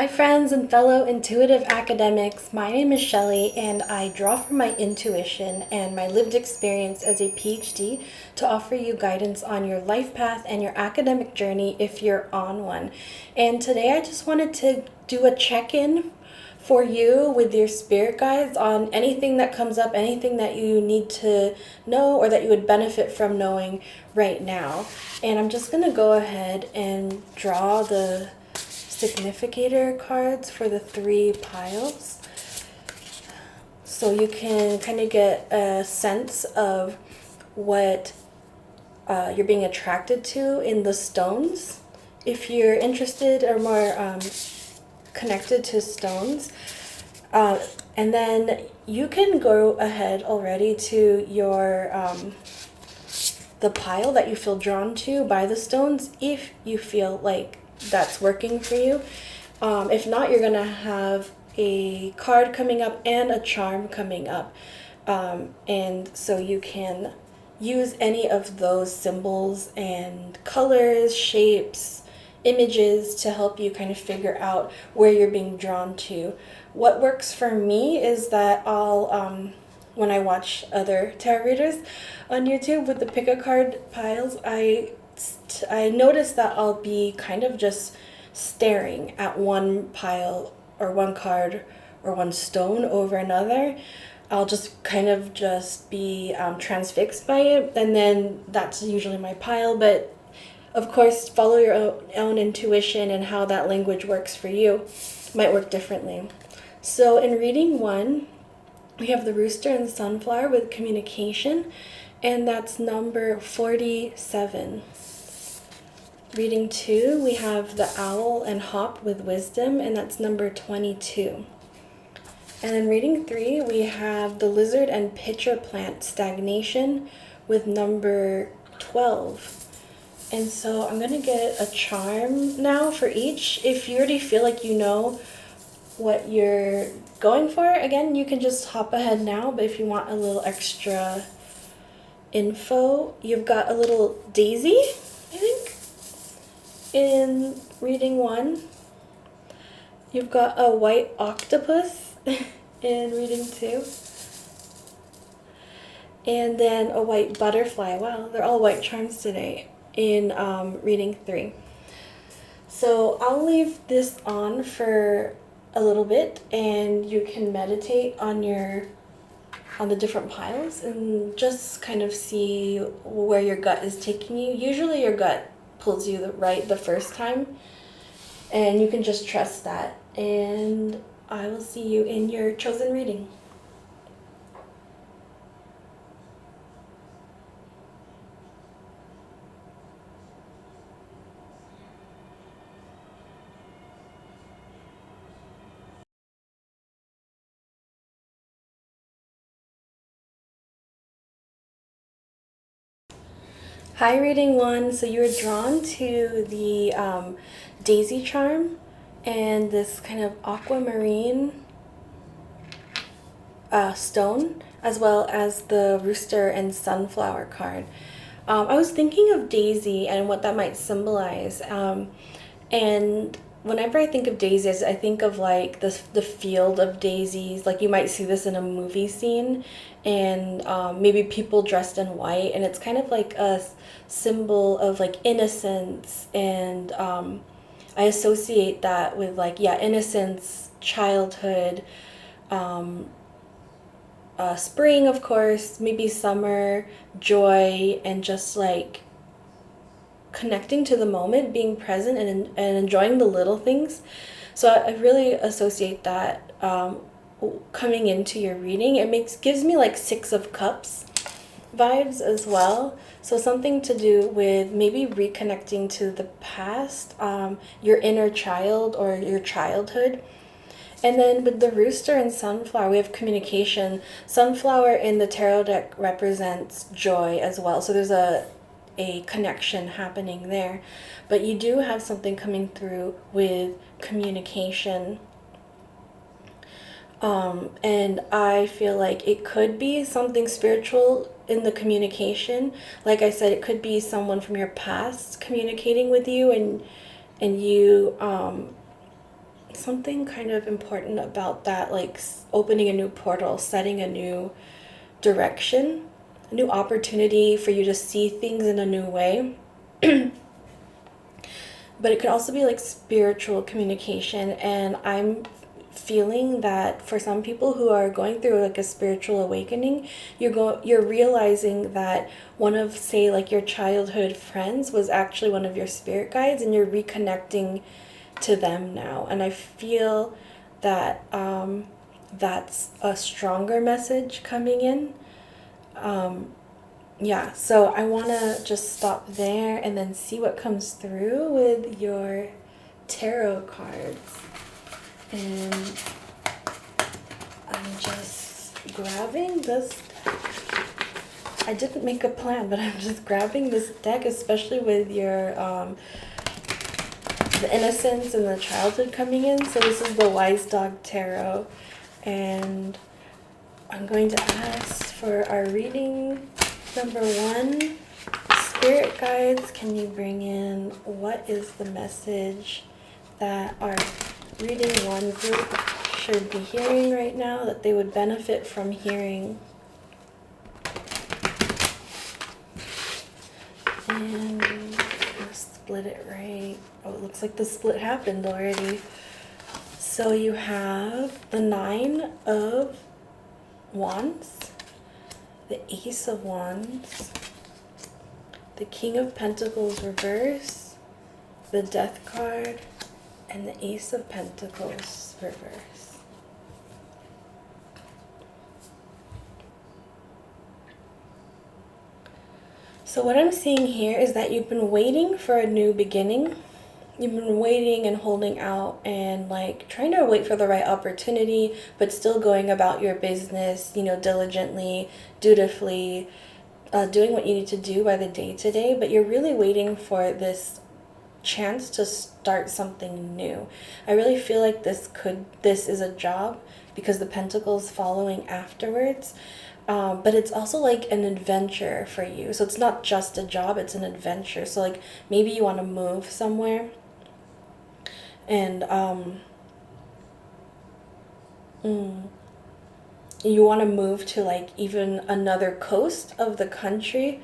Hi friends and fellow intuitive academics, my name is Shelley and I draw from my intuition and my lived experience as a PhD to offer you guidance on your life path and your academic journey if you're on one. And today I just wanted to do a check-in for you with your spirit guides on anything that comes up, anything that you need to know or that you would benefit from knowing right now. And I'm just going to go ahead and draw the significator cards for the 3 piles so you can kind of get a sense of what you're being attracted to in the stones. If you're interested or more connected to stones, and then you can go ahead already to your the pile that you feel drawn to by the stones if you feel like that's working for you. If not, you're gonna have a card coming up and a charm coming up, and so you can use any of those symbols and colors, shapes, images to help you kind of figure out where you're being drawn to. What works for me is that I'll when I watch other tarot readers on YouTube with the pick a card piles, I notice that I'll be kind of just staring at one pile or one card or one stone over another. I'll just kind of just be transfixed by it, and then that's usually my pile. But of course, follow your own intuition, and how that language works for you might work differently. So in reading 1, we have the rooster and the sunflower with communication, and that's number 47. Reading 2, we have the owl and hop with wisdom, and that's number 22. And then reading 3, we have the lizard and pitcher plant stagnation with number 12. And so I'm going to get a charm now for each. If you already feel like you know what you're going for, again, you can just hop ahead now. But if you want a little extra info, you've got a little daisy, I think, in reading 1. You've got a white octopus in reading 2. And then a white butterfly. Wow, they're all white charms today in reading 3. So I'll leave this on for a little bit, and you can meditate on the different piles and just kind of see where your gut is taking you. Usually your gut pulls you right the first time, and you can just trust that. And I will see you in your chosen reading. Hi, reading 1. So you were drawn to the daisy charm and this kind of aquamarine stone, as well as the rooster and sunflower card. I was thinking of daisy and what that might symbolize. And whenever I think of daisies, I think of like the field of daisies. Like you might see this in a movie scene, and maybe people dressed in white, and it's kind of like a symbol of like innocence. And I associate that with like, yeah, innocence, childhood, spring, of course, maybe summer, joy, and just like connecting to the moment, being present, and enjoying the little things. So I really associate that coming into your reading. Gives me like 6 of Cups vibes as well. So something to do with maybe reconnecting to the past, your inner child or your childhood. And then with the rooster and sunflower, we have communication. Sunflower in the tarot deck represents joy as well. So there's a connection happening there. But you do have something coming through with communication. And I feel like it could be something spiritual in the communication. Like I said, it could be someone from your past communicating with you, and you something kind of important about that, like opening a new portal, setting a new direction, a new opportunity for you to see things in a new way. But it could also be like spiritual communication, and I'm feeling that for some people who are going through like a spiritual awakening, you're realizing that one of, say, like your childhood friends was actually one of your spirit guides, and you're reconnecting to them now. And I feel that that's a stronger message coming in. Yeah, so I want to just stop there and then see what comes through with your tarot cards. And I'm just grabbing this. I didn't make a plan, but I'm just grabbing this deck, especially with your the innocence and the childhood coming in. So this is the Wise Dog Tarot, and I'm going to ask for our reading. Number 1, Spirit Guides, can you bring in what is the message that our reading 1 group should be hearing right now, that they would benefit from hearing? And I'm gonna split it right. Oh, it looks like the split happened already. So you have the 9 of Wands, the Ace of Wands, the King of Pentacles reverse, the Death card, and the Ace of Pentacles reverse. So what I'm seeing here is that you've been waiting for a new beginning. You've been waiting and holding out and like trying to wait for the right opportunity, but still going about your business, you know, diligently, dutifully, doing what you need to do by the day today. But you're really waiting for this chance to start something new. I really feel like this is a job, because the Pentacles following afterwards. But it's also like an adventure for you. So it's not just a job, it's an adventure. So like maybe you want to move somewhere, and you want to move to like even another coast of the country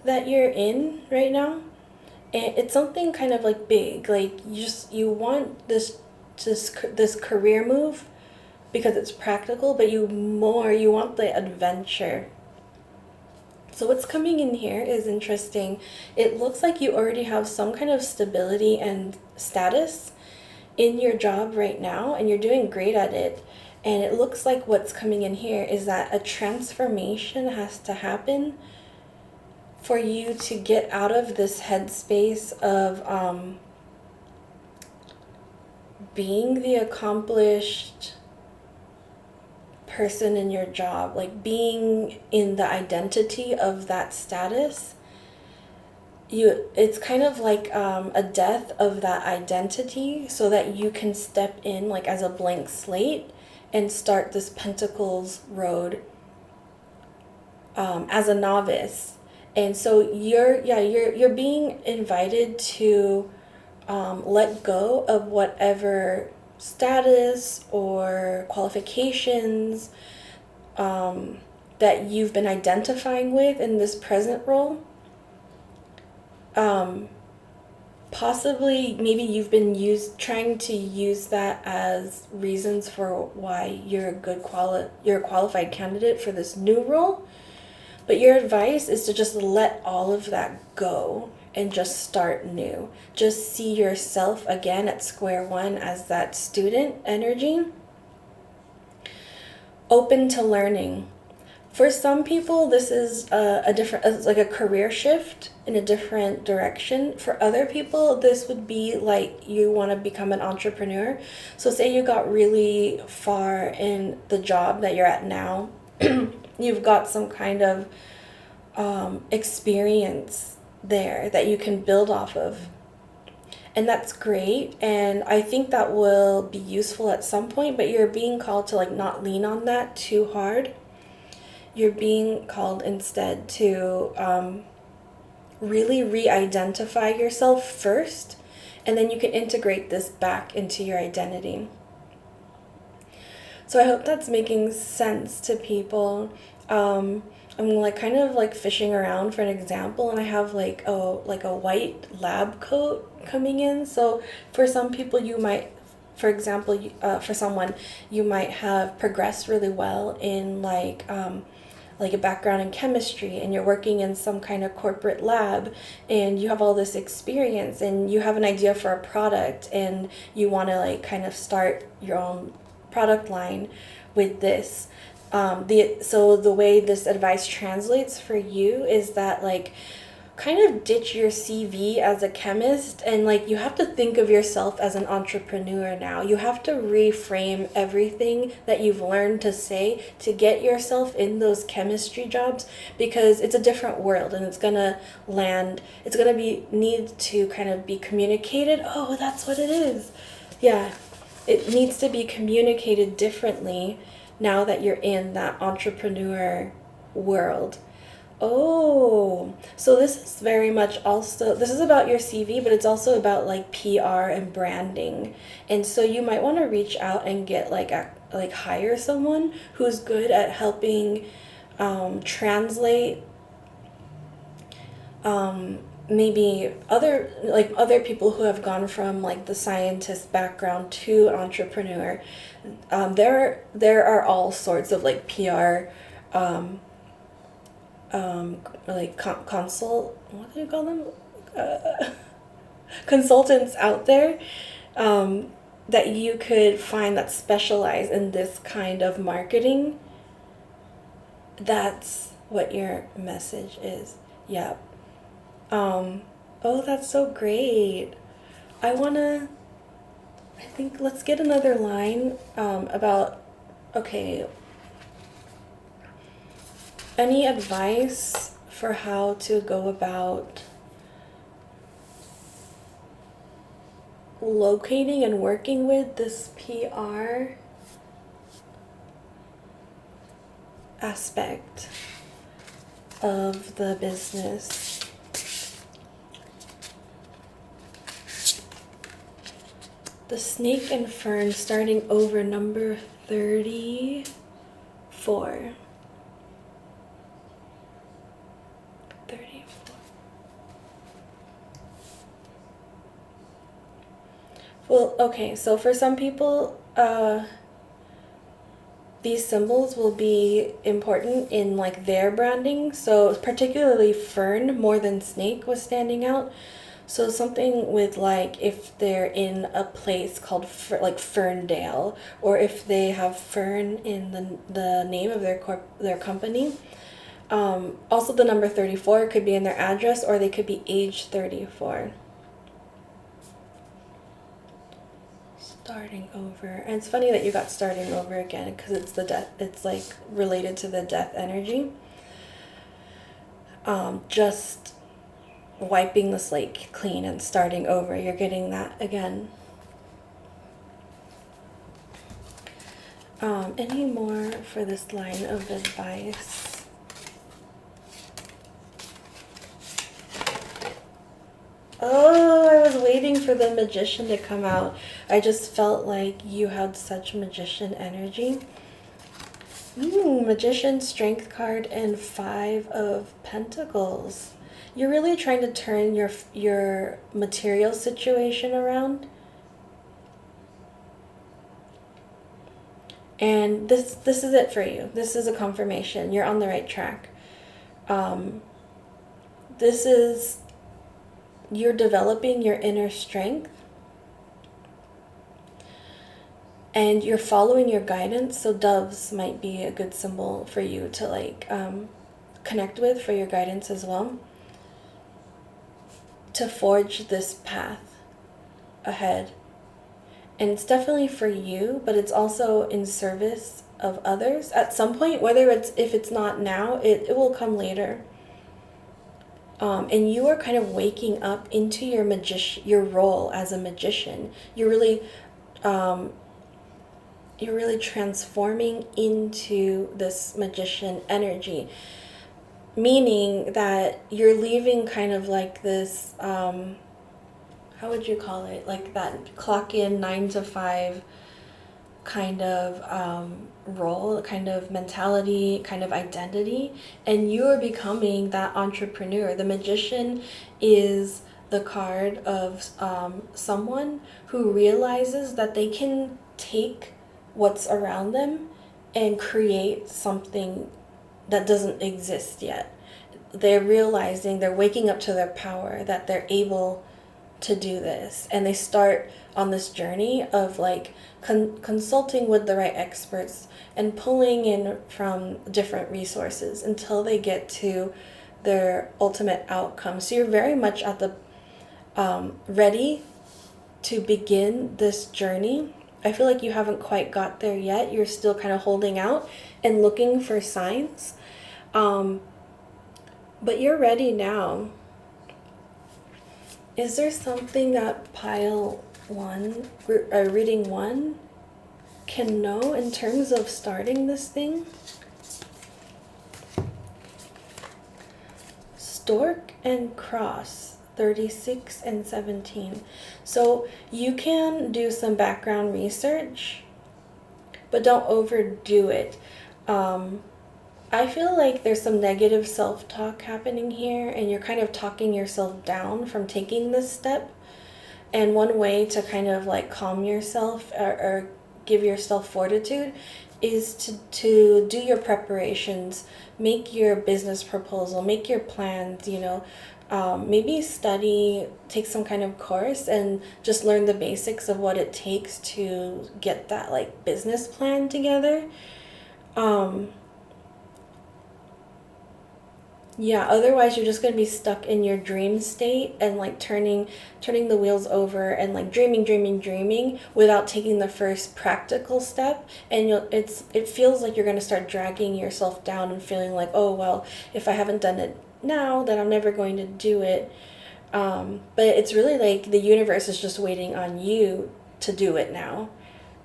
that you're in right now. And it's something kind of like big, like you want this career move because it's practical, but you want the adventure. So what's coming in here is interesting. It looks like you already have some kind of stability and status in your job right now, and you're doing great at it. And it looks like what's coming in here is that a transformation has to happen for you to get out of this headspace of being the accomplished person in your job, like being in the identity of that status. It's kind of like a death of that identity, so that you can step in like as a blank slate and start this Pentacles road as a novice. And so you're being invited to let go of whatever status or qualifications that you've been identifying with in this present role. Possibly, maybe you've been trying to use that as reasons for why you're a qualified candidate for this new role. But your advice is to just let all of that go and just start new. Just see yourself again at square one as that student energy, open to learning. For some people, this is it's like a career shift in a different direction. For other people, this would be like you want to become an entrepreneur. So say you got really far in the job that you're at now. You've got some kind of experience there that you can build off of. And that's great. And I think that will be useful at some point, but you're being called to like not lean on that too hard. You're being called instead to really re-identify yourself first, and then you can integrate this back into your identity. So I hope that's making sense to people. I'm like kind of like fishing around for an example, and I have like a white lab coat coming in. So for some people, you might, for example, for someone, you might have progressed really well in like a background in chemistry, and you're working in some kind of corporate lab, and you have all this experience, and you have an idea for a product, and you want to like kind of start your own product line with this. So the way this advice translates for you is that like kind of ditch your CV as a chemist, and like you have to think of yourself as an entrepreneur now. You have to reframe everything that you've learned to say to get yourself in those chemistry jobs, because it's a different world, and it's going to be need to kind of be communicated. Oh, that's what it is. Yeah. It needs to be communicated differently now that you're in that entrepreneur world. Oh, so this is very much also, this is about your CV, but it's also about like PR and branding. And so you might want to reach out and get like hire someone who's good at helping translate maybe other people who have gone from like the scientist background to entrepreneur. There are all sorts of like PR like consult, what do you call them, consultants out there, that you could find that specialize in this kind of marketing. That's what your message is. Yeah. Oh, that's so great. I think let's get another line about, okay, any advice for how to go about locating and working with this PR aspect of the business? The Snake and Fern, starting over, number 34. 34. Well, okay, so for some people, these symbols will be important in like their branding. So particularly fern more than snake was standing out. So something with like if they're in a place called like Ferndale, or if they have fern in the name of their company. Also the number 34 could be in their address, or they could be age 34. Starting over. And it's funny that you got starting over again, because it's the death, it's like related to the death energy. Just wiping the slate clean and starting over. You're getting that again. Any more for this line of advice? Oh, I was waiting for the Magician to come out. I just felt like you had such Magician energy. Magician, Strength card, and 5 of Pentacles. You're really trying to turn your material situation around. And this is it for you. This is a confirmation. You're on the right track. This is, you're developing your inner strength, and you're following your guidance. So doves might be a good symbol for you to like connect with for your guidance as well, to forge this path ahead. And it's definitely for you, but it's also in service of others at some point, if it's not now, it will come later. And you are kind of waking up into your role as a magician. You're really transforming into this magician energy, meaning that you're leaving kind of like this, how would you call it? Like that clock in 9 to 5 kind of role, kind of mentality, kind of identity, and you are becoming that entrepreneur. The magician is the card of someone who realizes that they can take what's around them and create something that doesn't exist yet. They're realizing, they're waking up to their power, that they're able to do this, and they start on this journey of like consulting with the right experts and pulling in from different resources until they get to their ultimate outcome. So you're very much at the ready to begin this journey. I feel like you haven't quite got there yet. You're still kind of holding out and looking for signs, but you're ready now. Is there something that pile one, reading one, can know in terms of starting this thing? Stork and Cross, 36 and 17. So you can do some background research, but don't overdo it. I feel like there's some negative self-talk happening here, and you're kind of talking yourself down from taking this step. And one way to kind of like calm yourself, or give yourself fortitude, is to do your preparations, make your business proposal, make your plans, maybe study, take some kind of course, and just learn the basics of what it takes to get that like business plan together. Yeah, otherwise you're just going to be stuck in your dream state and like turning the wheels over and like dreaming without taking the first practical step, and it feels like you're going to start dragging yourself down and feeling like, "Oh, well, if I haven't done it now, then I'm never going to do it." But it's really like the universe is just waiting on you to do it now.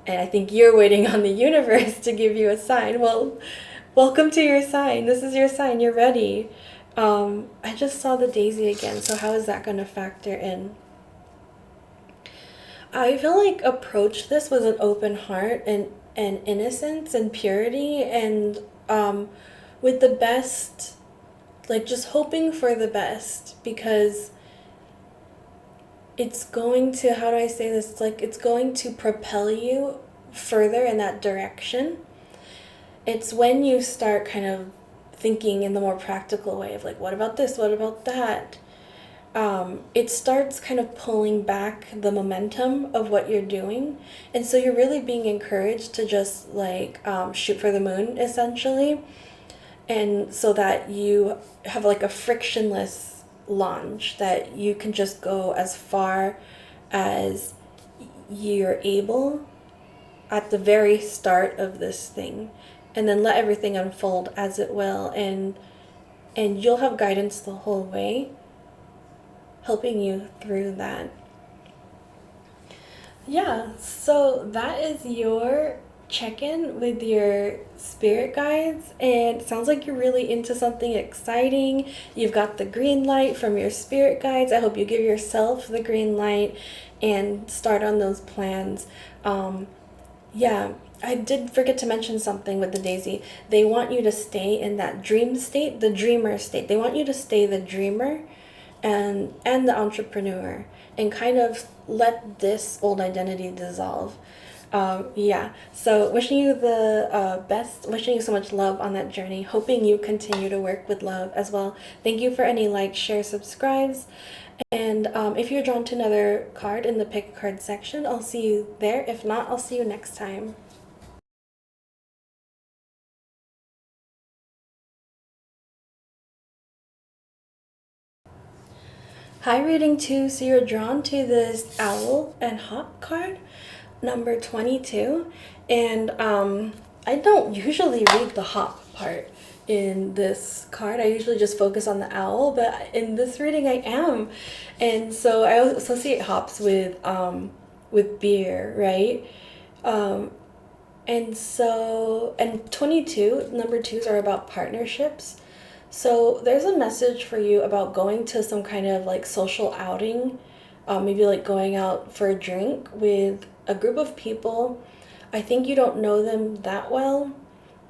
And I think you're waiting on the universe to give you a sign. Well, welcome to your sign. This is your sign. You're ready. I just saw the daisy again. So how is that going to factor in? I feel like approach this with an open heart and innocence and purity, and with the best, like just hoping for the best, because it's going to, how do I say this? It's like it's going to propel you further in that direction. It's when you start kind of thinking in the more practical way of like, what about this? What about that? It starts kind of pulling back the momentum of what you're doing. And so you're really being encouraged to just like shoot for the moon, essentially. And so that you have like a frictionless launch, that you can just go as far as you're able at the very start of this thing, and then let everything unfold as it will, and you'll have guidance the whole way helping you through that. Yeah, so that is your check-in with your spirit guides, and it sounds like you're really into something exciting. You've got the green light from your spirit guides. I hope you give yourself the green light and start on those plans. Yeah, I did forget to mention something with the daisy. They want you to stay in that dream state, the dreamer state. They want you to stay the dreamer and the entrepreneur, and kind of let this old identity dissolve. Yeah, so wishing you the best, wishing you so much love on that journey, hoping you continue to work with love as well. Thank you for any likes, shares, subscribes. And if you're drawn to another card in the pick a card section, I'll see you there. If not, I'll see you next time. Hi, reading 2. So you're drawn to this owl and hawk card, number 22. And I don't usually read the hawk part in this card. I usually just focus on the owl, but in this reading I am. And so I associate hops with beer, right? And 22, number 2s are about partnerships. So there's a message for you about going to some kind of like social outing, maybe like going out for a drink with a group of people. I think you don't know them that well.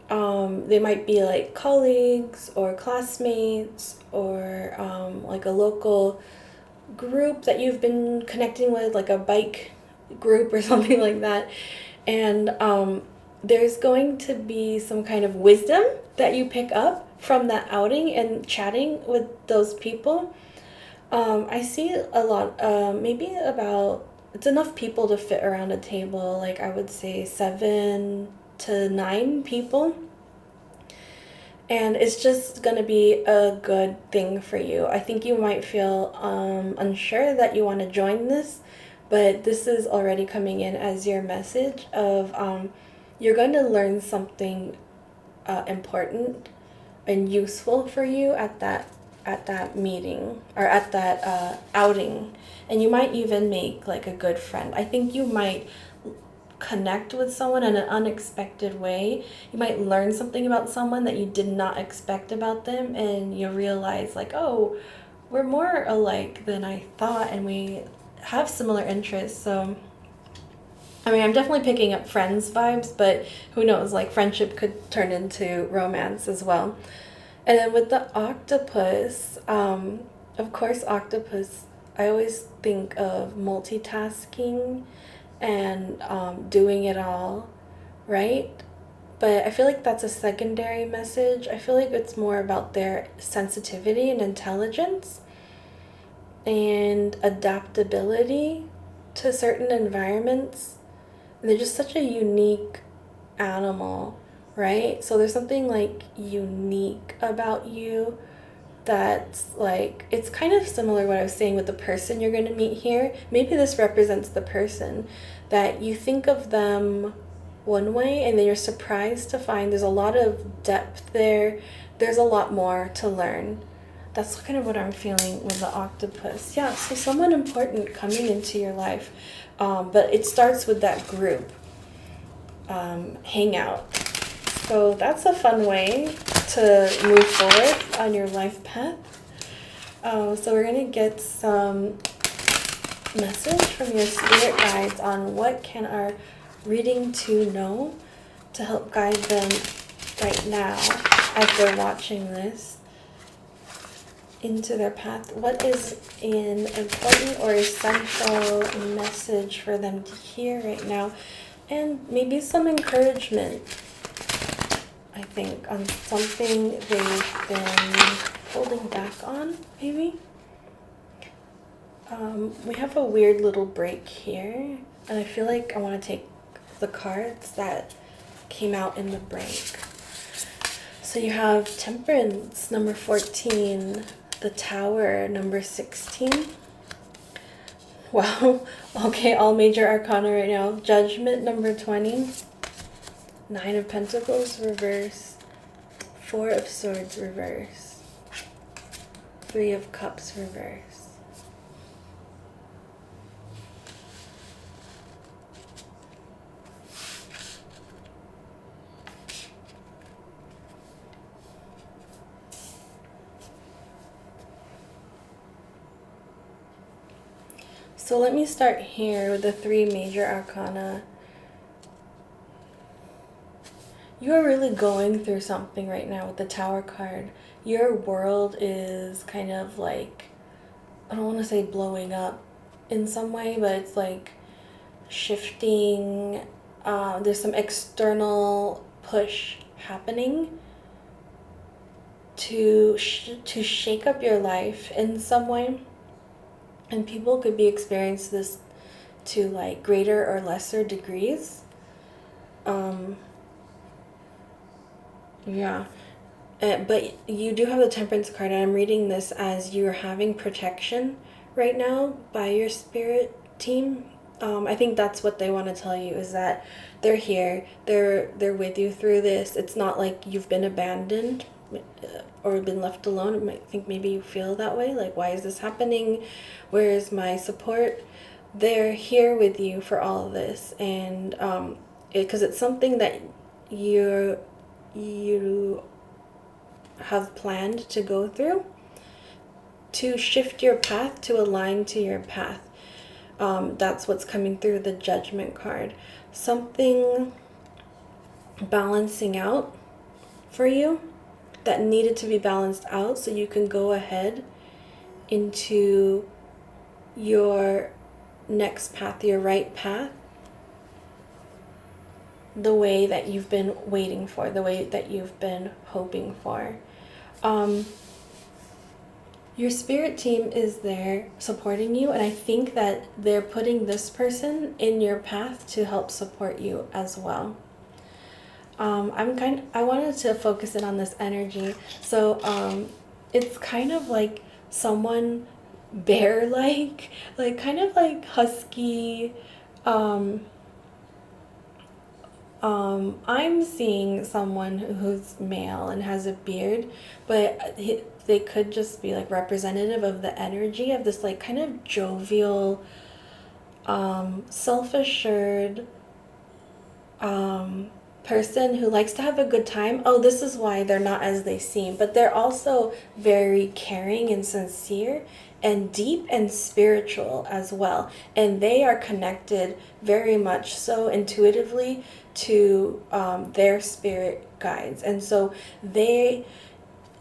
They might be like colleagues or classmates or like a local group that you've been connecting with, like a bike group or something like that. And there's going to be some kind of wisdom that you pick up from that outing and chatting with those people. I see a lot, maybe about, it's enough people to fit around a table, like I would say 7 to 9 people. And it's just going to be a good thing for you. I think you might feel unsure that you want to join this, but this is already coming in as your message of you're going to learn something important and useful for you at that meeting or at that outing, and you might even make like a good friend. I think you might connect with someone in an unexpected way. You might learn something about someone that you did not expect about them, and you realize like, oh, we're more alike than I thought, and we have similar interests. So I mean, I'm definitely picking up friends vibes, but who knows, like friendship could turn into romance as well. And then with the octopus, of course, octopus, I always think of multitasking and doing it all, right? But I feel like that's a secondary message. I feel like it's more about their sensitivity and intelligence and adaptability to certain environments. And they're just such a unique animal, right? So there's something like unique about you that's like, it's kind of similar to what I was saying with the person you're going to meet here. Maybe this represents the person that you think of them one way and then you're surprised to find there's a lot of depth there. There's a lot more to learn. That's kind of what I'm feeling with the octopus. Yeah, so someone important coming into your life. But it starts with that group hangout. So that's a fun way to move forward on your life path. So we're going to get some message from your spirit guides on what can our reading to know to help guide them right now as they're watching this into their path. What is an important or essential message for them to hear right now? And maybe some encouragement, I think, on something they've been holding back on, maybe. We have a weird little break here, and I feel like I want to take the cards that came out in the break. So you have Temperance, number 14, the Tower, number 16. Wow, okay, all major arcana right now. Judgment, number 20. 9 of Pentacles, reverse. 4 of Swords, reverse. 3 of Cups, reverse. So let me start here with the 3 major arcana. You are really going through something right now with the Tower card. Your world is kind of like, I don't want to say blowing up in some way, but it's like shifting. There's some external push happening to shake up your life in some way. And people could be experiencing this to like greater or lesser degrees. Yeah. But you do have the Temperance card, and I'm reading this as you're having protection right now by your spirit team. I think that's what they want to tell you, is that they're here, they're with you through this. It's not like you've been abandoned or been left alone. I might think maybe you feel that way, like, why is this happening? Where is my support? They're here with you for all of this, and because it's something that you have planned to go through, to shift your path, to align to your path. That's what's coming through the Judgment card. something balancing out for you that needed to be balanced out so you can go ahead into your next path, your right path, the way that you've been waiting for, the way that you've been hoping for. Your spirit team is there supporting you, and I think that they're putting this person in your path to help support you as well. I wanted to focus in on this energy. So it's kind of like someone bear-like, like kind of like husky. I'm seeing someone who's male and has a beard, but they could just be like representative of the energy of this like kind of jovial, self-assured, person who likes to have a good time. Oh, this is why they're not as they seem, but they're also very caring and sincere and deep and spiritual as well. And they are connected very much so intuitively to their spirit guides. And so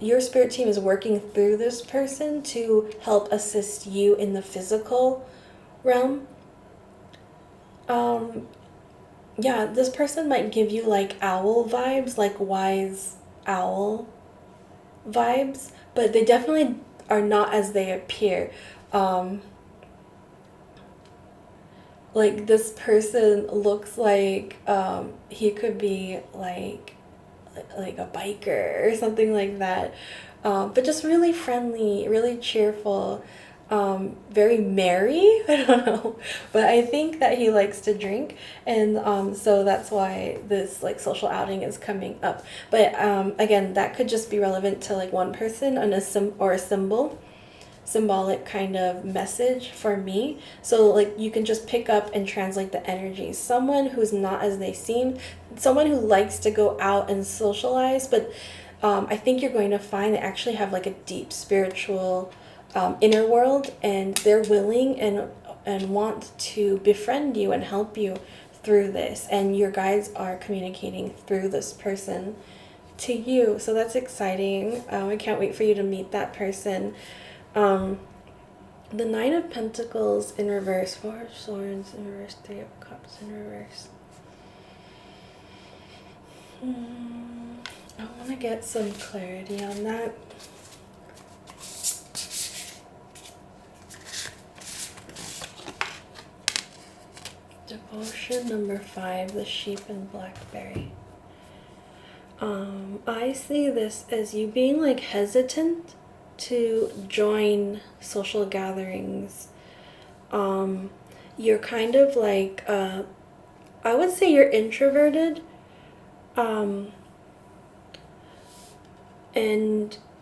your spirit team is working through this person to help assist you in the physical realm. Yeah, this person might give you like owl vibes, like wise owl vibes, but they definitely are not as they appear. Like this person looks like he could be like a biker or something like that, but just really friendly, really cheerful, very merry. I don't know, but I think that he likes to drink, and so that's why this like social outing is coming up. But again, that could just be relevant to like one person and a symbolic kind of message for me. So like you can just pick up and translate the energy. Someone who's not as they seem, someone who likes to go out and socialize, but I think you're going to find they actually have like a deep spiritual inner world, and they're willing and want to befriend you and help you through this, and your guides are communicating through this person to you. So that's exciting. I can't wait for you to meet that person. The Nine of Pentacles in reverse, Four of Swords in reverse, Three of Cups in reverse. I want to get some clarity on that. Devotion number 5, the sheep and blackberry. I see this as you being like hesitant to join social gatherings. You're kind of like, I would say you're introverted, and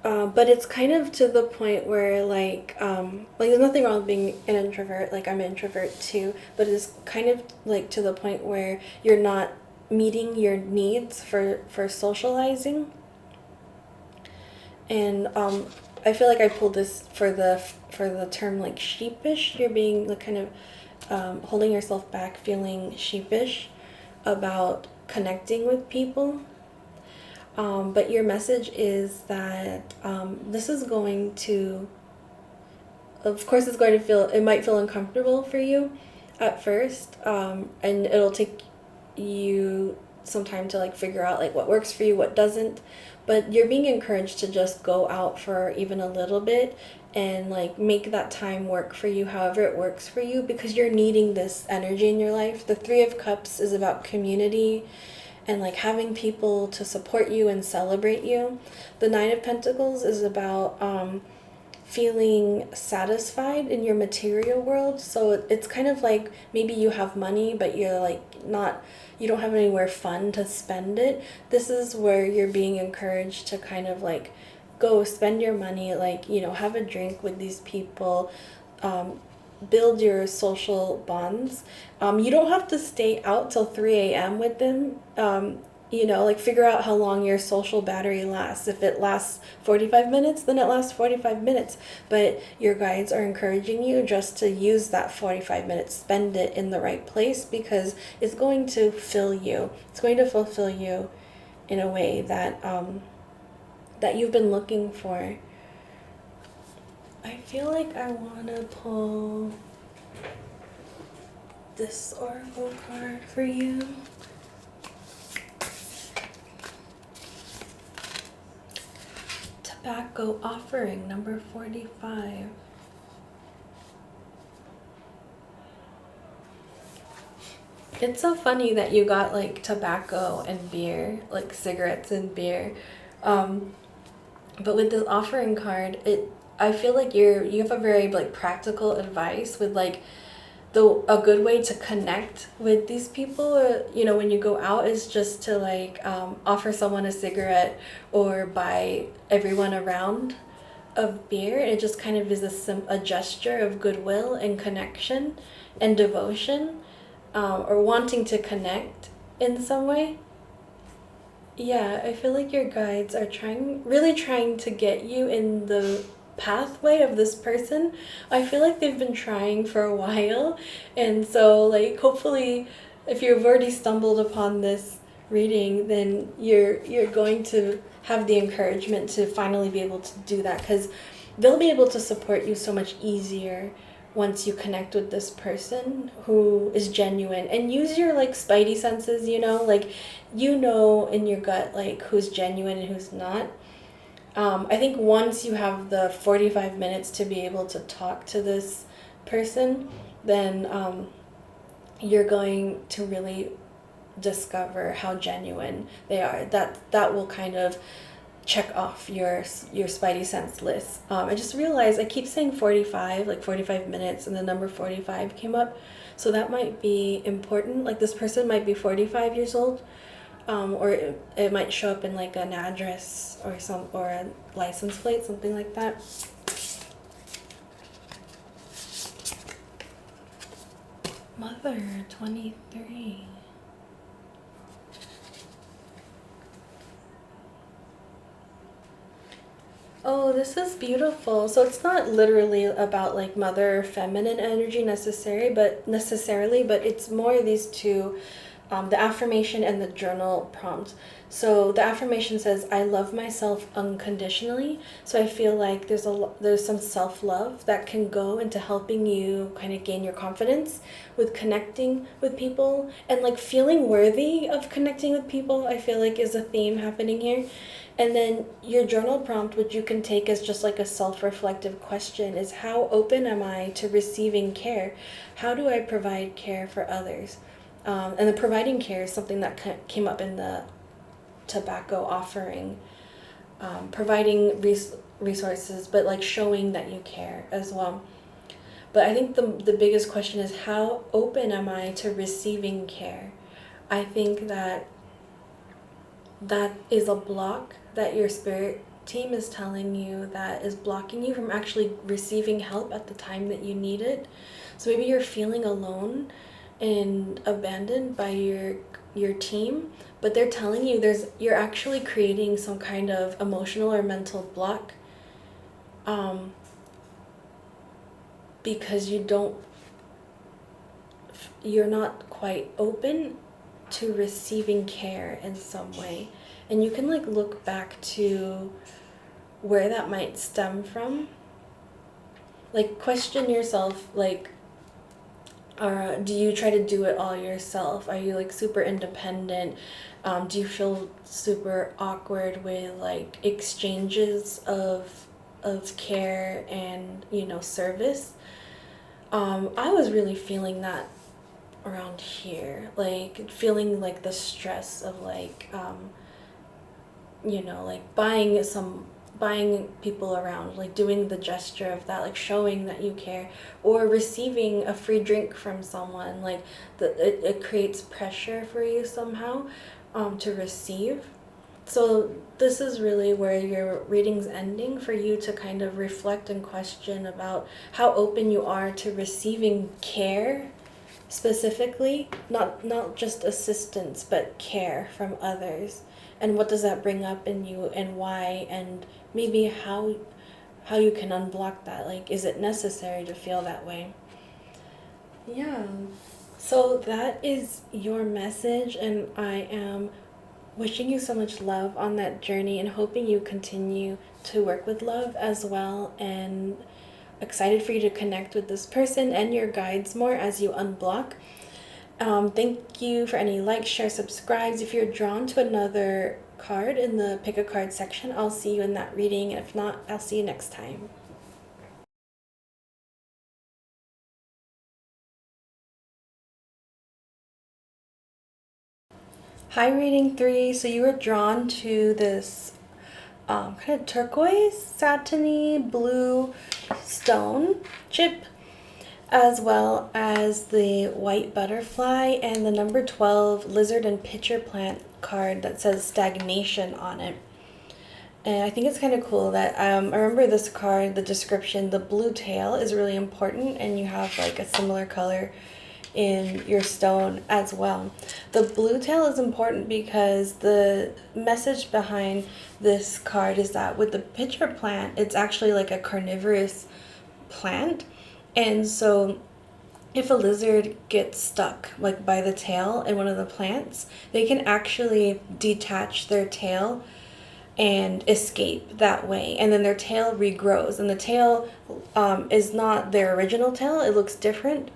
but it's kind of to the point where like there's nothing wrong with being an introvert. Like I'm an introvert too, but it's kind of like to the point where you're not meeting your needs for socializing. And I feel like I pulled this for the term like sheepish. You're being like kind of holding yourself back, feeling sheepish about connecting with people. But your message is that this is going to, of course, it might feel uncomfortable for you at first, and it'll take you some time to like figure out like what works for you, what doesn't. But you're being encouraged to just go out for even a little bit and like make that time work for you however it works for you, because you're needing this energy in your life. The Three of Cups is about community and like having people to support you and celebrate you. The Nine of Pentacles is about feeling satisfied in your material world. So it's kind of like maybe you have money, but you're like you don't have anywhere fun to spend it. This is where you're being encouraged to kind of like go spend your money, like, you know, have a drink with these people, build your social bonds. You don't have to stay out till 3 a.m. with them. like figure out how long your social battery lasts. If it lasts 45 minutes, then it lasts 45 minutes. But your guides are encouraging you just to use that 45 minutes, spend it in the right place, because it's going to fill you. It's going to fulfill you in a way that that you've been looking for. I feel like I want to pull this oracle card for you. Tobacco offering number 45. It's so funny that you got like tobacco and beer, like cigarettes and beer. But with this offering card, I feel like you have a very like practical advice with like a good way to connect with these people, when you go out, is just to like offer someone a cigarette or buy everyone around a beer. It just kind of is a gesture of goodwill and connection and devotion, or wanting to connect in some way. Yeah, I feel like your guides are really trying to get you in the pathway of this person. I feel like they've been trying for a while, and so like hopefully if you've already stumbled upon this reading, then you're going to have the encouragement to finally be able to do that, because they'll be able to support you so much easier once you connect with this person who is genuine, and use your like spidey senses, like in your gut like who's genuine and who's not. I think once you have the 45 minutes to be able to talk to this person, then you're going to really discover how genuine they are. That will kind of check off your spidey sense list. I just realized I keep saying 45, like 45 minutes, and the number 45 came up. So that might be important. Like this person might be 45 years old. Or it might show up in like an address or a license plate, something like that. Mother 23. Oh, this is beautiful. So it's not literally about like mother feminine energy necessarily, but it's more these two, the affirmation and the journal prompt. So the affirmation says, "I love myself unconditionally." So I feel like there's some self-love that can go into helping you kind of gain your confidence with connecting with people, and like feeling worthy of connecting with people, I feel like is a theme happening here. And then your journal prompt, which you can take as just like a self-reflective question, is how open am I to receiving care? How do I provide care for others? And the providing care is something that came up in the tobacco offering. Providing resources, but like showing that you care as well. But I think the biggest question is, how open am I to receiving care? I think that is a block that your spirit team is telling you that is blocking you from actually receiving help at the time that you need it. So maybe you're feeling alone and abandoned by your team, but they're telling you you're actually creating some kind of emotional or mental block, because you're not quite open to receiving care in some way. And you can like look back to where that might stem from. Like question yourself, like, do you try to do it all yourself? Are you like super independent? Do you feel super awkward with like exchanges of care and service? I was really feeling that around here, like feeling like the stress of like like buying people around, like doing the gesture of that, like showing that you care, or receiving a free drink from someone, like it creates pressure for you somehow to receive. So this is really where your reading's ending, for you to kind of reflect and question about how open you are to receiving care, specifically, not just assistance, but care from others. And what does that bring up in you, and why, and maybe how you can unblock that. Like, is it necessary to feel that way? Yeah. So that is your message, and I am wishing you so much love on that journey and hoping you continue to work with love as well, and excited for you to connect with this person and your guides more as you unblock. Thank you for any likes, share, subscribes. If you're drawn to another card in the pick a card section, I'll see you in that reading. And if not, I'll see you next time. Hi, reading 3. So you were drawn to this kind of turquoise, satiny blue stone chip, as well as the white butterfly and the number 12 lizard and pitcher plant card that says stagnation on it. And I think it's kind of cool that I remember this card, the description, the blue tail is really important, and you have like a similar color in your stone as well. The blue tail is important because the message behind this card is that with the pitcher plant, it's actually like a carnivorous plant. And so if a lizard gets stuck like by the tail in one of the plants, they can actually detach their tail and escape that way, and then their tail regrows, and the tail is not their original tail. It looks different,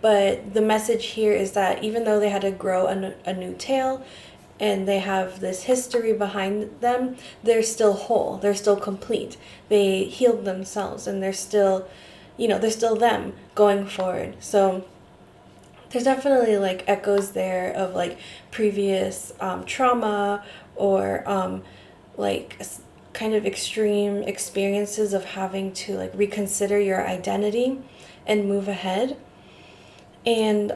but the message here is that even though they had to grow a new tail and they have this history behind them, they're still whole, they're still complete, they healed themselves, and they're still, they're still them going forward. So there's definitely like echoes there of like previous trauma, or like kind of extreme experiences of having to like reconsider your identity and move ahead. And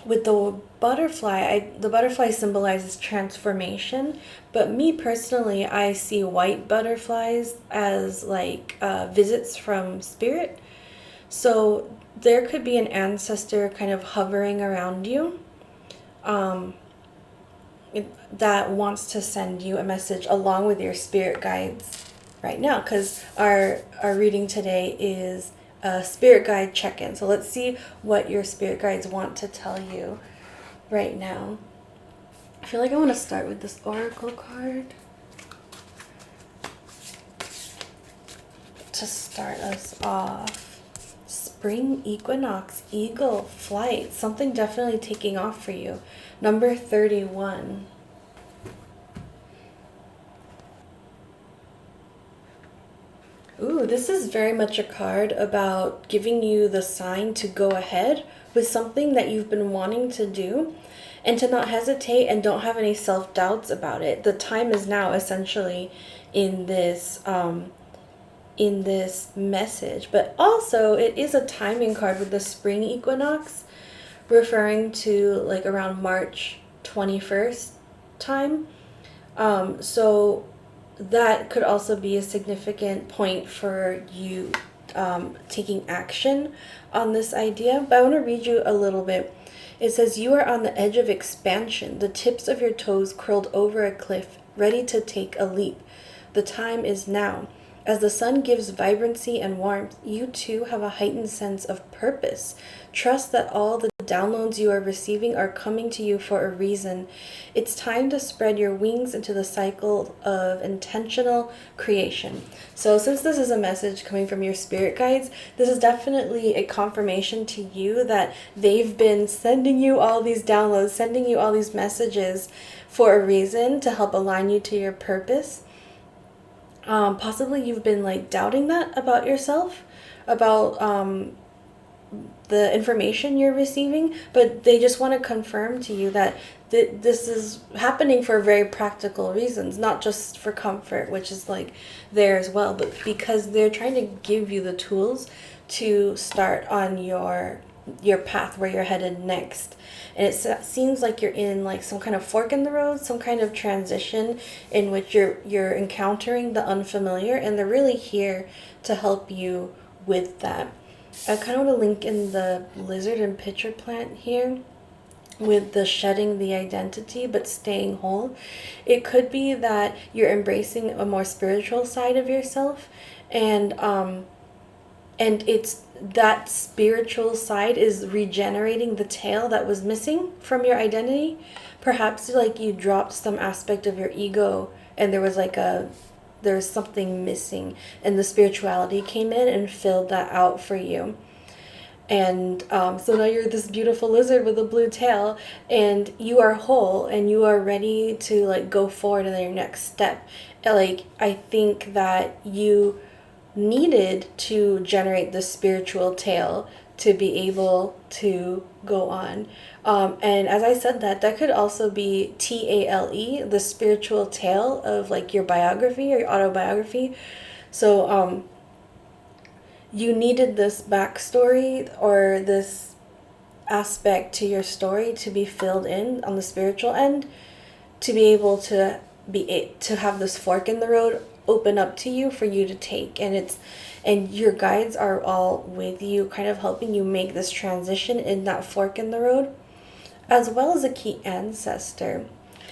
with the butterfly symbolizes transformation, but me personally, I see white butterflies as like visits from spirit. So there could be an ancestor kind of hovering around you that wants to send you a message along with your spirit guides right now, because our reading today is a spirit guide check-in. So let's see what your spirit guides want to tell you right now. I feel like I want to start with this oracle card to start us off. Spring equinox, eagle flight, something definitely taking off for you. Number 31. Ooh, this is very much a card about giving you the sign to go ahead with something that you've been wanting to do, and to not hesitate and don't have any self-doubts about it. The time is now, essentially, in this message. But also, it is a timing card with the spring equinox, referring to like around March 21st time. So that could also be a significant point for you taking action on this idea. But I want to read you a little bit. It says, you are on the edge of expansion, the tips of your toes curled over a cliff, ready to take a leap. The time is now. As the sun gives vibrancy and warmth, you too have a heightened sense of purpose. Trust that all the downloads you are receiving are coming to you for a reason. It's time to spread your wings into the cycle of intentional creation. So since this is a message coming from your spirit guides, this is definitely a confirmation to you that they've been sending you all these downloads, sending you all these messages for a reason, to help align you to your purpose. Possibly you've been like doubting that about yourself, about the information you're receiving, but they just want to confirm to you that this is happening for very practical reasons, not just for comfort, which is like there as well, but because they're trying to give you the tools to start on your path where you're headed next. And it seems like you're in like some kind of fork in the road, some kind of transition in which you're encountering the unfamiliar, and they're really here to help you with that. I kind of want to link in the lizard and pitcher plant here with the shedding the identity but staying whole. It could be that you're embracing a more spiritual side of yourself, and it's that spiritual side is regenerating the tail that was missing from your identity. Perhaps like you dropped some aspect of your ego and there's something missing, and the spirituality came in and filled that out for you. And so now you're this beautiful lizard with a blue tail, and you are whole and you are ready to like go forward in your next step. Like, I think that you needed to generate the spiritual tail to be able to go on. And as I said, that could also be TALE, the spiritual tale of like your biography or your autobiography. So you needed this backstory or this aspect to your story to be filled in on the spiritual end, to be able to have this fork in the road open up to you for you to take. And your guides are all with you, kind of helping you make this transition in that fork in the road, as well as a key ancestor.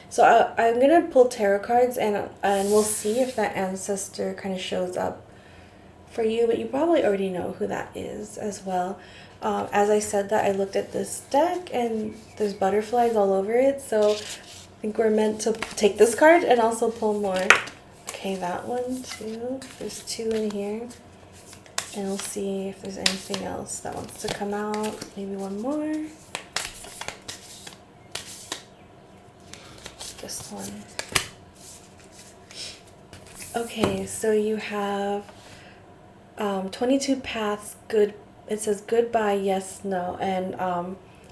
So I'm gonna pull tarot cards, and we'll see if that ancestor kind of shows up for you, but you probably already know who that is as well. As I said that, I looked at this deck and there's butterflies all over it, so I think we're meant to take this card and also pull more. Okay, that one too. There's two in here. And we'll see if there's anything else that wants to come out. Maybe one more. This one. Okay, so you have 22 paths, good. It says goodbye, yes, no. And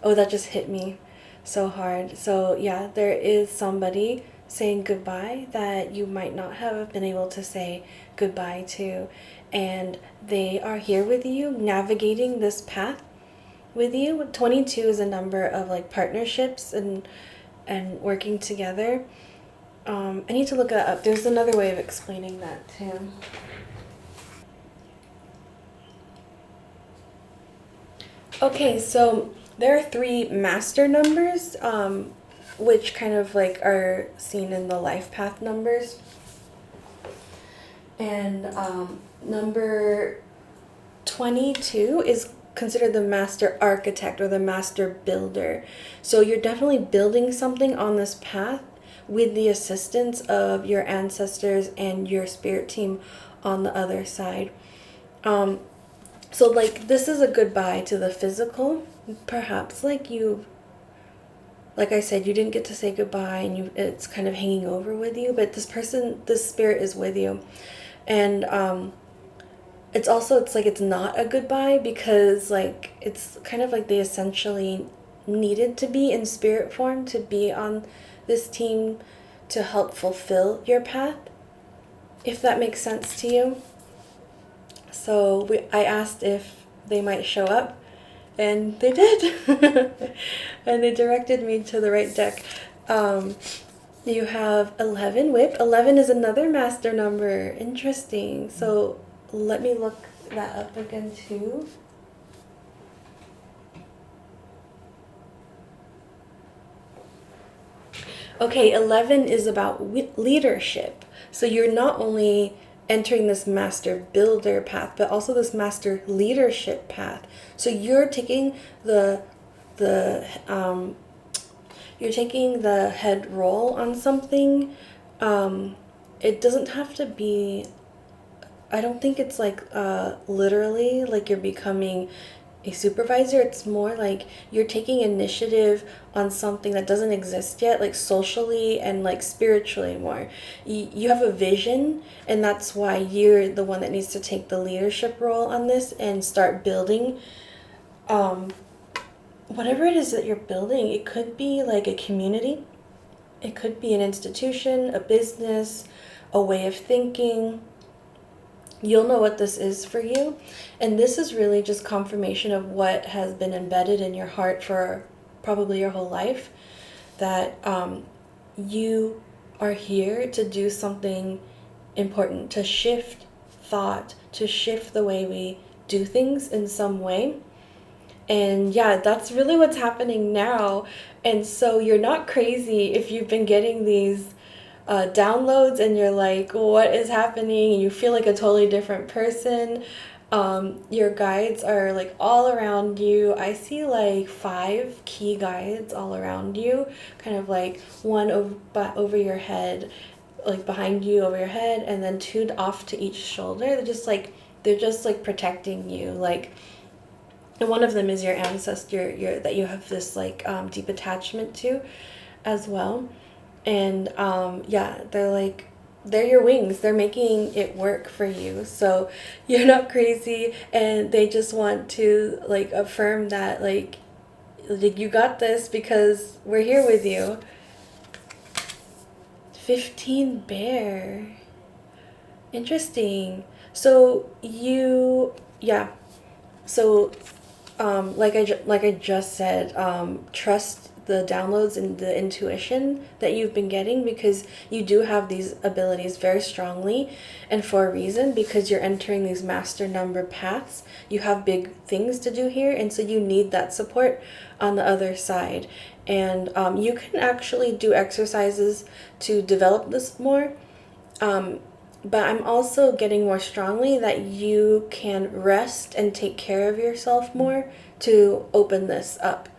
oh, that just hit me so hard. So yeah, there is somebody saying goodbye that you might not have been able to say goodbye to, and they are here with you, navigating this path with you. 22 is a number of like partnerships and working together. I need to look that up. There's another way of explaining that too. Okay, so there are 3 master numbers, which kind of like are seen in the life path numbers. And number 22 is considered the master architect or the master builder. So you're definitely building something on this path with the assistance of your ancestors and your spirit team on the other side. So like this is a goodbye to the physical. Perhaps like I said, you didn't get to say goodbye, and it's kind of hanging over with you, but this spirit is with you. And it's like it's not a goodbye, because like it's kind of like they essentially needed to be in spirit form to be on this team to help fulfill your path, if that makes sense to you. So I asked if they might show up, and they did. And they directed me to the right deck. You have 11 whipped. 11 is another master number. Interesting. So let me look that up again too. Okay, 11 is about leadership. So you're not only entering this master builder path, but also this master leadership path. So you're taking the head role on something. It doesn't have to be, I don't think it's like literally like you're becoming a supervisor. It's more like you're taking initiative on something that doesn't exist yet, like socially and like spiritually more. You have a vision, and that's why you're the one that needs to take the leadership role on this and start building whatever it is that you're building. It could be like a community, it could be an institution, a business, a way of thinking. You'll know what this is for you. And this is really just confirmation of what has been embedded in your heart for probably your whole life, that you are here to do something important, to shift thought, to shift the way we do things in some way. And yeah, that's really what's happening now. And so you're not crazy if you've been getting these downloads and you're like, what is happening? And you feel like a totally different person. Your guides are like all around you. I see like 5 key guides all around you, kind of like one over your head, like behind you over your head, and then 2 off to each shoulder. They're just like protecting you, like. And one of them is your ancestor, that you have this like deep attachment to, as well. And yeah, they're your wings. They're making it work for you. So you're not crazy, and they just want to like affirm that like you got this because we're here with you. 15 bear. Interesting. So yeah. So like I just said, trust the downloads and the intuition that you've been getting, because you do have these abilities very strongly, and for a reason, because you're entering these master number paths. You have big things to do here, and so you need that support on the other side. And you can actually do exercises to develop this more. But I'm also getting more strongly that you can rest and take care of yourself more to open this up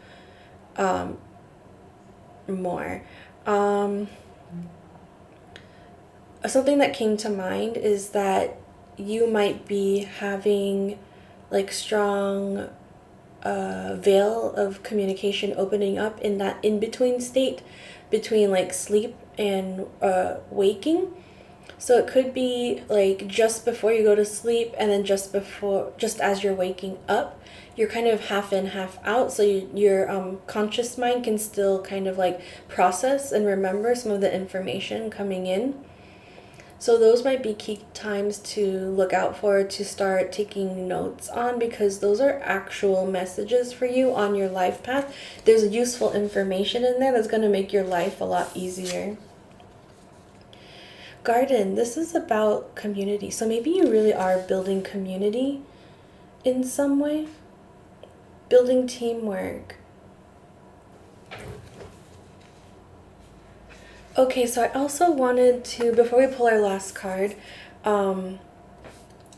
more. Something that came to mind is that you might be having like strong veil of communication opening up in that in-between state between like sleep and waking. So it could be like just before you go to sleep, and then just as you're waking up, you're kind of half in, half out. So your conscious mind can still kind of like process and remember some of the information coming in. So those might be key times to look out for, to start taking notes on, because those are actual messages for you on your life path. There's useful information in there that's going to make your life a lot easier. Garden, this is about community. So maybe you really are building community in some way, building teamwork. Okay, so I also wanted to, before we pull our last card, I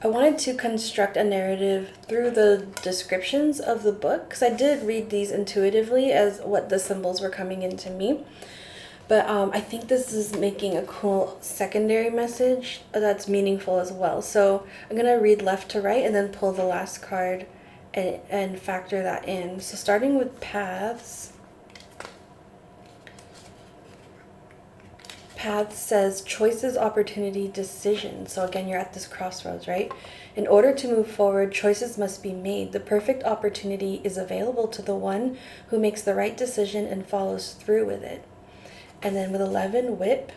wanted to construct a narrative through the descriptions of the book, because I did read these intuitively as what the symbols were coming into me. But I think this is making a cool secondary message that's meaningful as well. So I'm going to read left to right and then pull the last card and factor that in. So starting with paths. Paths says choices, opportunity, decision. So again, you're at this crossroads, right? In order to move forward, choices must be made. The perfect opportunity is available to the one who makes the right decision and follows through with it. And then with 11, whip.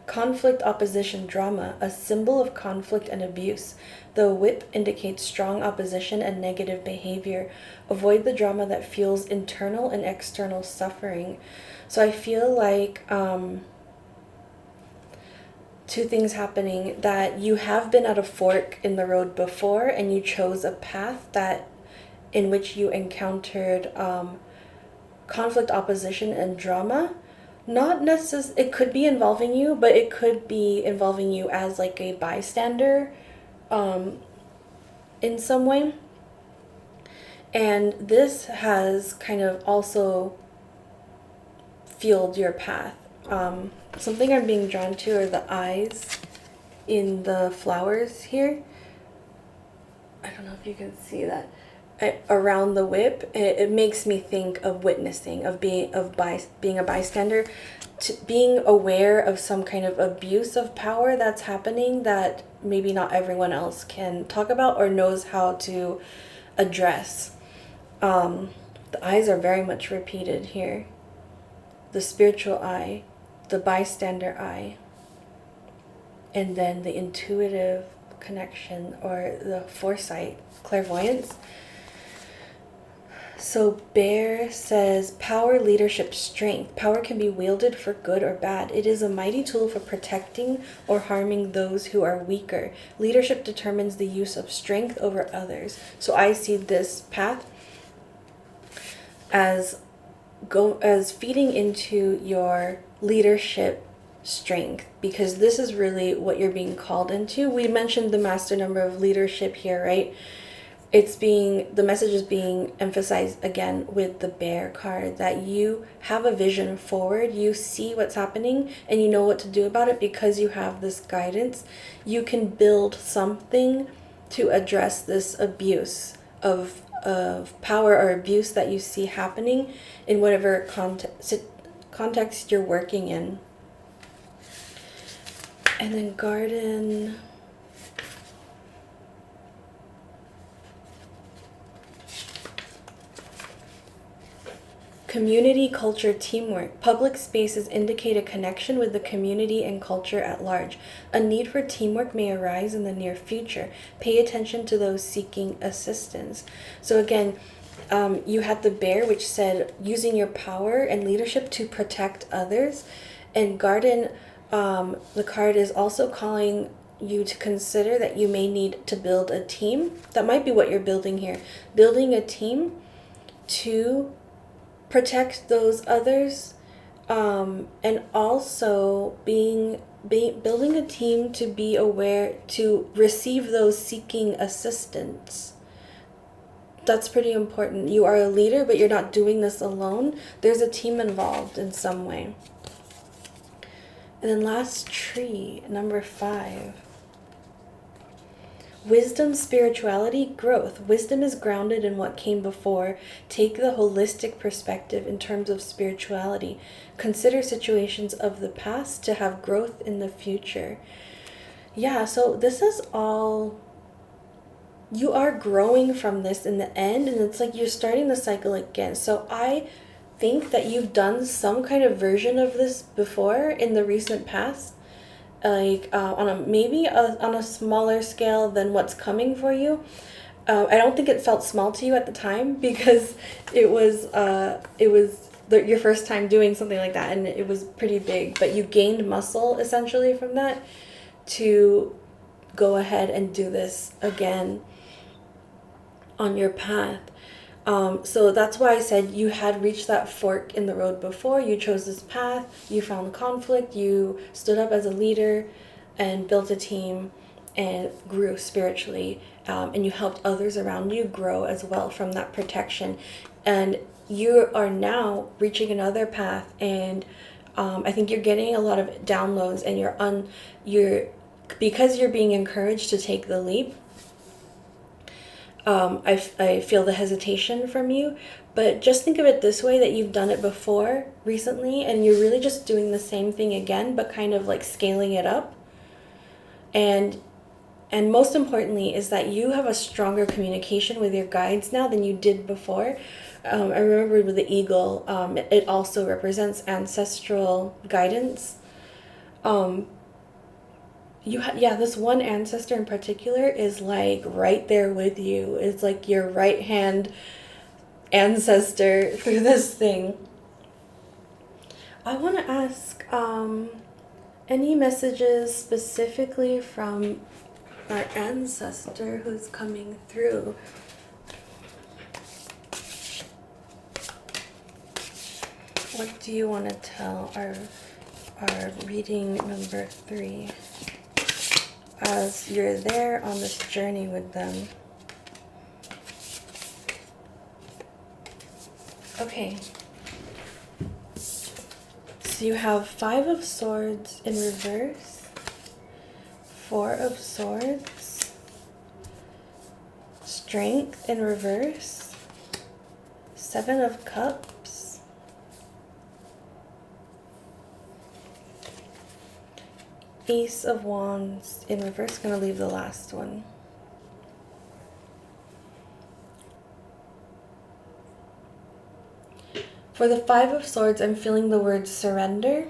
Conflict, opposition, drama, a symbol of conflict and abuse. The whip indicates strong opposition and negative behavior. Avoid the drama that fuels internal and external suffering. So I feel like 2 things happening, that you have been at a fork in the road before, and you chose a path in which you encountered conflict, opposition, and drama. Not necessarily, it could be involving you, but it could be involving you as like a bystander in some way. And this has kind of also fueled your path. Something I'm being drawn to are the eyes in the flowers here. I don't know if you can see that. Around the whip, it makes me think of witnessing, of being a bystander, to being aware of some kind of abuse of power that's happening that maybe not everyone else can talk about or knows how to address. The eyes are very much repeated here. The spiritual eye, the bystander eye, and then the intuitive connection or the foresight, clairvoyance. So Bear says power, leadership, strength. Power can be wielded for good or bad. It is a mighty tool for protecting or harming those who are weaker. Leadership determines the use of strength over others. So I see this path as feeding into your leadership strength, because this is really what you're being called into. We mentioned the master number of leadership here, right? The message is being emphasized again with the Bear card, that you have a vision forward, you see what's happening and you know what to do about it because you have this guidance. You can build something to address this abuse of power or abuse that you see happening in whatever context you're working in. And then Garden. Community, culture, teamwork. Public spaces indicate a connection with the community and culture at large. A need for teamwork may arise in the near future. Pay attention to those seeking assistance. So again, you had the Bear, which said using your power and leadership to protect others. And Garden, the card is also calling you to consider that you may need to build a team. That might be what you're building here. Building a team to protect those others, and also building a team to be aware to receive those seeking assistance. That's pretty important. You are a leader, but you're not doing this alone. There's a team involved in some way. And then last tree, number 5. Wisdom, spirituality, growth. Wisdom is grounded in what came before. Take the holistic perspective in terms of spirituality. Consider situations of the past to have growth in the future. Yeah, so this is all, you are growing from this in the end, and it's like you're starting the cycle again. So I think that you've done some kind of version of this before in the recent past, like on a smaller scale than what's coming for you. I don't think it felt small to you at the time, because it was your first time doing something like that, and it was pretty big, but you gained muscle essentially from that to go ahead and do this again on your path. So that's why I said you had reached that fork in the road before. You chose this path, you found conflict, you stood up as a leader and built a team and grew spiritually, and you helped others around you grow as well from that protection. And you are now reaching another path, and I think you're getting a lot of downloads, and because you're being encouraged to take the leap. I feel the hesitation from you, but just think of it this way, that you've done it before recently, and you're really just doing the same thing again, but kind of like scaling it up. And most importantly is that you have a stronger communication with your guides now than you did before. I remember with the eagle, it also represents ancestral guidance. This one ancestor in particular is like right there with you. It's like your right hand ancestor through this thing. I want to ask any messages specifically from our ancestor who's coming through. What do you want to tell our reading number 3? As you're there on this journey with them. Okay. So you have 5 of Swords in reverse, 4 of Swords, Strength in reverse, 7 of Cups, Ace of Wands in reverse. Gonna leave the last one. For the 5 of Swords, I'm feeling the word surrender.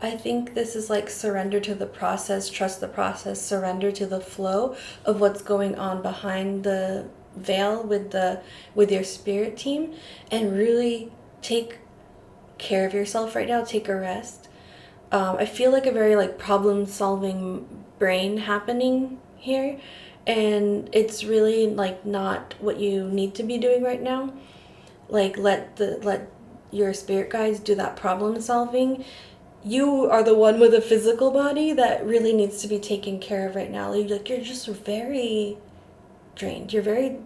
I think this is like surrender to the process, trust the process, surrender to the flow of what's going on behind the veil with your spirit team, and really take care of yourself right now. Take a rest. I feel like a very like problem solving brain happening here, and it's really like not what you need to be doing right now. Like let your spirit guides do that problem solving. You are the one with a physical body that really needs to be taken care of right now. Like you're just very drained. You're very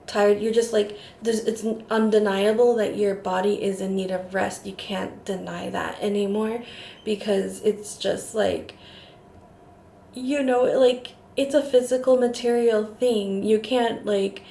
tired. You're just like it's undeniable that your body is in need of rest. You can't deny that anymore, because it's just like, like it's a physical material thing. You can't like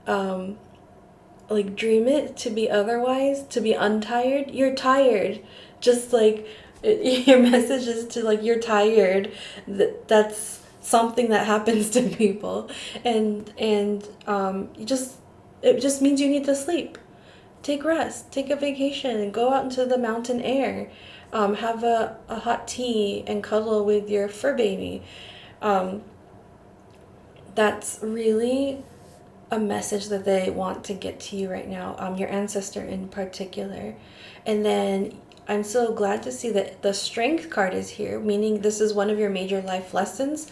dream it to be otherwise, to be untired. You're tired. Just like your message is to like, you're tired. That's something that happens to people, and it just means you need to sleep. Take rest, take a vacation, and go out into the mountain air. Have a hot tea and cuddle with your fur baby. um, that's really a message that they want to get to you right now, your ancestor in particular. And then I'm so glad to see that the strength card is here, meaning this is one of your major life lessons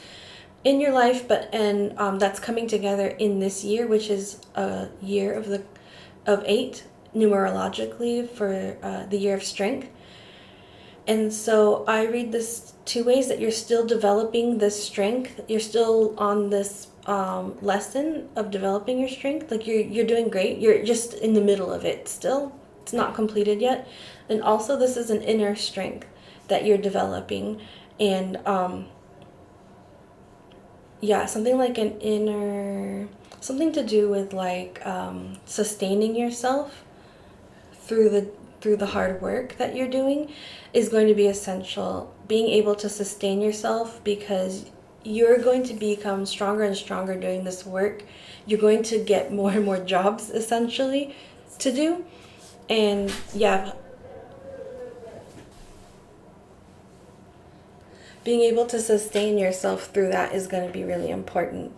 in your life, and that's coming together in this year, which is a year of 8 numerologically for the year of strength. And so I read this two ways: that you're still developing this strength. You're still on this lesson of developing your strength. Like you're doing great. You're just in the middle of it still. It's not completed yet. And also, this is an inner strength that you're developing. And yeah, something like an inner, something to do with like sustaining yourself through the hard work that you're doing is going to be essential. Being able to sustain yourself, because you're going to become stronger and stronger doing this work. You're going to get more and more jobs essentially to do. And yeah, being able to sustain yourself through that is going to be really important.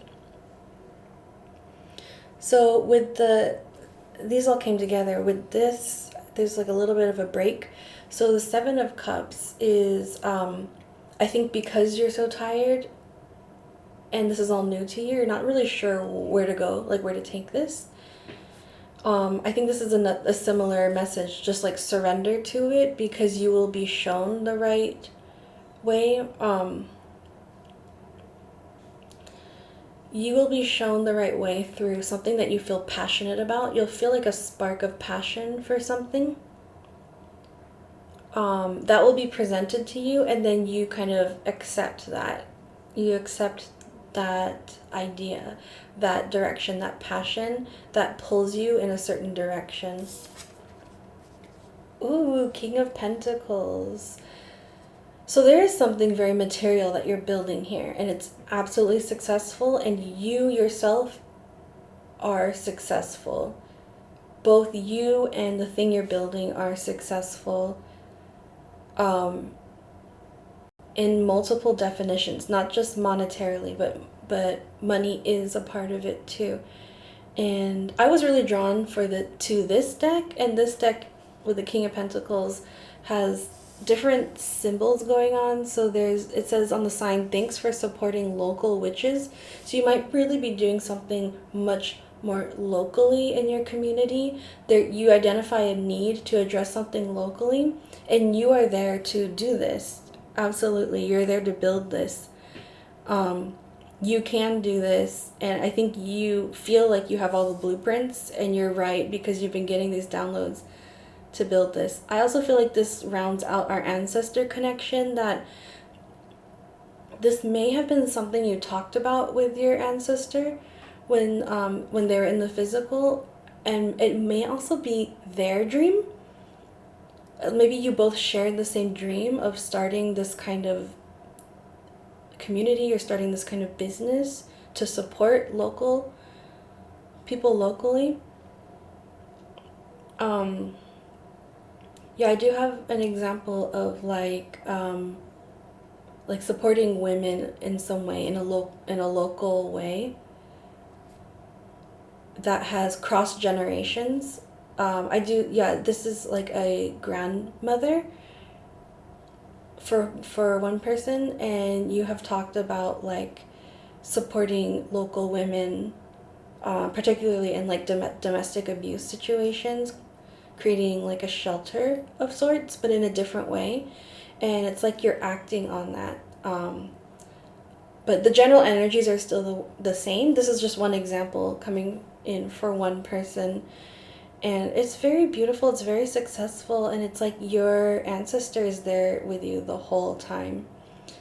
So with these all came together with this. There's like a little bit of a break. So the 7 of Cups is, I think because you're so tired and this is all new to you, you're not really sure where to go, like where to take this. I think this is a similar message, just like surrender to it, because you will be shown the right way. You will be shown the right way through something that you feel passionate about. You'll feel like a spark of passion for something. That will be presented to you, and then you kind of accept that. You accept that idea, that direction, that passion that pulls you in a certain direction. Ooh, King of Pentacles. So there is something very material that you're building here, and it's absolutely successful, and you yourself are successful. Both you and the thing you're building are successful in multiple definitions, not just monetarily, but money is a part of it too. And I was really drawn to this deck, and this deck with the King of Pentacles has different symbols going on. So it says on the sign, thanks for supporting local witches. So you might really be doing something much more locally in your community. There, you identify a need to address something locally, and you are there to do this. Absolutely, you're there to build this. You can do this, and I think you feel like you have all the blueprints, and you're right, because you've been getting these downloads to build this. I also feel like this rounds out our ancestor connection, that this may have been something you talked about with your ancestor when they were in the physical, and it may also be their dream. Maybe you both shared the same dream of starting this kind of community or starting this kind of business to support local people locally. Yeah, I do have an example of like supporting women in some way, in a local way that has cross generations. I do, yeah, this is like a grandmother for one person, and you have talked about like supporting local women, particularly in like domestic abuse situations, creating like a shelter of sorts, but in a different way. And it's like you're acting on that. But the general energies are still the same. This is just one example coming in for one person. And it's very beautiful, it's very successful, and it's like your ancestor is there with you the whole time.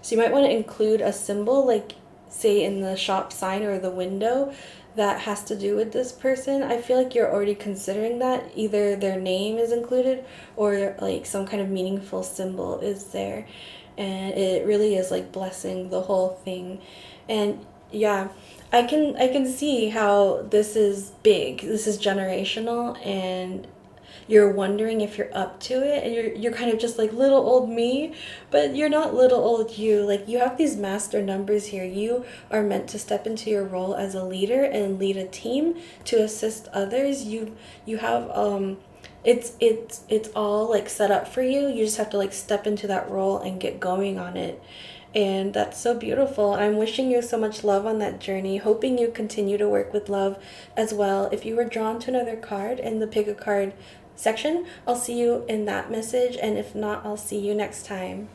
So you might want to include a symbol, like say in the shop sign or the window, that has to do with this person. I feel like you're already considering that. Either their name is included or like some kind of meaningful symbol is there. And it really is like blessing the whole thing. And yeah, I can see how this is big. This is generational, and you're wondering if you're up to it, and you're kind of just like little old me, but you're not little old you. Like, you have these master numbers here. You are meant to step into your role as a leader and lead a team to assist others. You have it's all like set up for you. You just have to like step into that role and get going on it. And that's so beautiful. I'm wishing you so much love on that journey, hoping you continue to work with love as well. If you were drawn to another card in the pick a card section, I'll see you in that message. And if not, I'll see you next time.